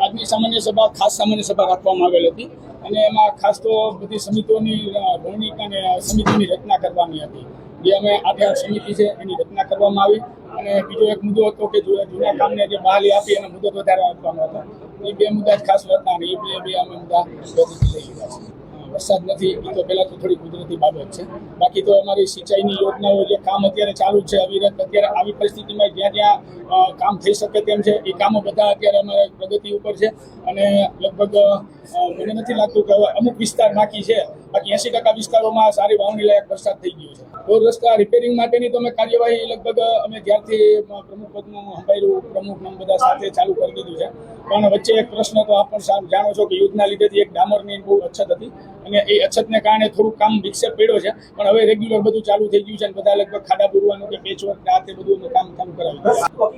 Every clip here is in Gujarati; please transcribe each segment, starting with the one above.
આજની સામાન્ય સભા ખાસ સામાન્ય સભા રાખવામાં આવેલ હતી અને એમાં ખાસ તો બધી સમિતિઓની વરણી અને સમિતિની રચના કરવાની હતી. જે અમે 8 સમિતિ છે એની રચના કરવામાં આવી અને બીજો એક મુદ્દો હતો કે જૂના કામને જે બહાલી આપી અને મુદ્દો વધારે આપવાનો હતો. એ 2 મુદ્દા જ ખાસ હતા અને એ બે અમે મુદ્દા થઈ ગયા છે. વરસાદ નથી એ તો પહેલાં તો થોડી કુદરતી બાબત છે. બાકી તો અમારી સિંચાઈની યોજનાઓ જે કામ અત્યારે ચાલુ છે અવિરત, અત્યારે આવી પરિસ્થિતિમાં જ્યાં જ્યાં કામ થઈ શકે તેમ છે એ કામો બધા અત્યારે અમારે પ્રગતિ ઉપર છે અને લગભગ મને નથી લાગતું કે અમુક વિસ્તાર બાકી છે. બાકી 80% વિસ્તારોમાં સારી વાવણી લાયક વરસાદ થઈ ગયો છે. રોડ રસ્તા રિપેરિંગ માટેની તો અમે કાર્યવાહી લગભગ અમે જ્યારથી પ્રમુખ પદનું સંભાળ્યું પ્રમુખના બધા સાથે ચાલુ કરી દીધું છે. પણ વચ્ચે એક પ્રશ્ન તો આપ પણ જાણો છો કે યુદ્ધના લીધેથી એક ડામરની બહુ અછત હતી અને એ અછતને કારણે થોડુંક કામ વિક્ષેપ પડ્યો છે. પણ હવે રેગ્યુલર બધું ચાલુ થઈ ગયું છે અને બધા લગભગ ખાડા પૂરવાનું કે પેચવર્ક આ તે બધું અમે કામ કરાવ્યું.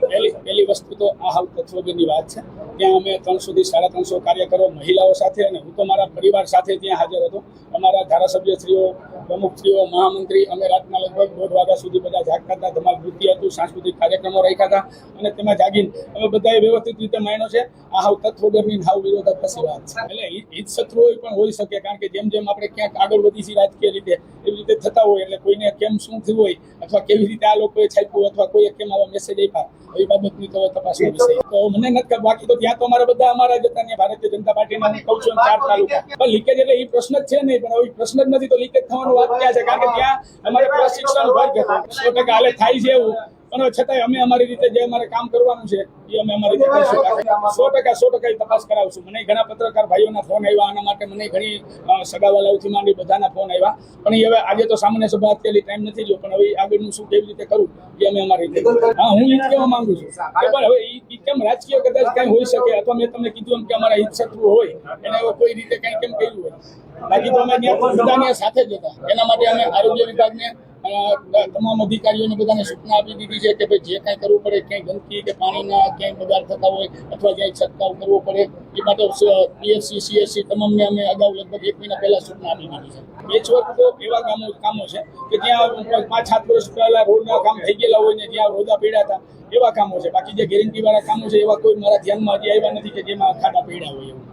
પહેલી વસ્તુ તો આ હાલ તત્વજ્ઞની વાત છે. ત્યાં અમે 300 થી 350 કાર્યકરો મહિલાઓ સાથે અને હું તો મારા પરિવાર સાથે ત્યાં હાજર હતો. અમારા ધારાસભ્યશ્રીઓ, પ્રમુખશ્રીઓ, મહામંત્રી અમે રાતના લગભગ 1:30 વાગ્યા સુધી બધા જાગતા હતા. ધમાલ નૃત્ય હતું, સાંસ્કૃતિક કાર્યક્રમો રાખ્યા હતા અને તેમાં જાગીને અમે બધાએ વ્યવસ્થિત રીતે માન્યો છે. આ હાવ તત્વજ્ઞની હાવ વિરોધાભાસી વાત છે. એટલે હિત શત્રુઓ પણ હોઈ શકે કારણ કે જેમ જેમ આપણે ક્યાંક આગળ વધી છીએ રાજકીય રીતે એવી રીતે થતા હોય એટલે કોઈને કેમ શું થયું હોય અથવા કેવી રીતે આ લોકોએ છાપ્યું અથવા કોઈએ કેમ આવા મેસેજ આપ્યા એ બાબતની તો તપાસનો વિષય. તો મને નથી બાકી તો ત્યાં તો અમારા બધા અમારા જ હતા. ભારતીય જનતા પાર્ટીના હું કહું છું 4 તાલુકા પણ લીકેજ એટલે એ પ્રશ્ન જ છે નહીં. પણ હવે પ્રશ્ન જ નથી તો લીકેજ થવાનું વાત ક્યાં છે? કારણ કે ત્યાં અમારે પ્રશિક્ષણ વર્ગ હતો 100% હાલે થાય છે એવું પણ છતાંય અમે અમારી રીતે જે અમારે કામ કરવાનું છે એ અમે અમારી રીતે કરશું. 100% તપાસ કરાવશું. મને ઘણા પત્રકાર ભાઈઓના ફોન આવ્યા આના માટે, મને ઘણી સગાવાલાઓથી માંડી બધાના ફોન આવ્યા. પણ એ હવે આજે તો સામાન્ય સભા અત્યારે ટાઈમ નથી જો પણ હવે આગળનું શું કેવી રીતે કરું એ અમે અમારી રીતે. હા, હું એ કહેવા માંગુ છું કે પણ હવે એ કેમ રાજકીય કદાચ કંઈ હોઈ શકે અથવા મેં તમને કીધું એમ કે અમારા હિત શત્રુ હોય એને હવે કોઈ રીતે કંઈ કેમ કર્યું હોય. બાકી તો અમે બધાને સાથે જ હતા. એના માટે અમે આરોગ્ય વિભાગને તમામ અધિકારીઓને બધાને સૂચના આપી દીધી છે કે ભાઈ જે કાંઈ કરવું પડે, ક્યાંય ગંદકી કે પાણીના ક્યાંય બગાડ થતા હોય અથવા ક્યાંય છંટકાવ કરવો પડે એ માટે પીએચસી સીએચસી તમામને અમે અગાઉ લગભગ 1 મહિના પહેલા સૂચના આપી દીધી છે. પેચવર્ક તો એવા કામો છે કે જ્યાં 5-7 વર્ષ પહેલા રોડના કામ થઈ ગયેલા હોય ને જ્યાં રોડા પડ્યા હતા એવા કામો છે. બાકી જે ગેરંટી વાળા કામો છે એવા કોઈ મારા ધ્યાનમાં હજી આવ્યા નથી કે જેમાં ખાડા પડ્યા હોય એવું.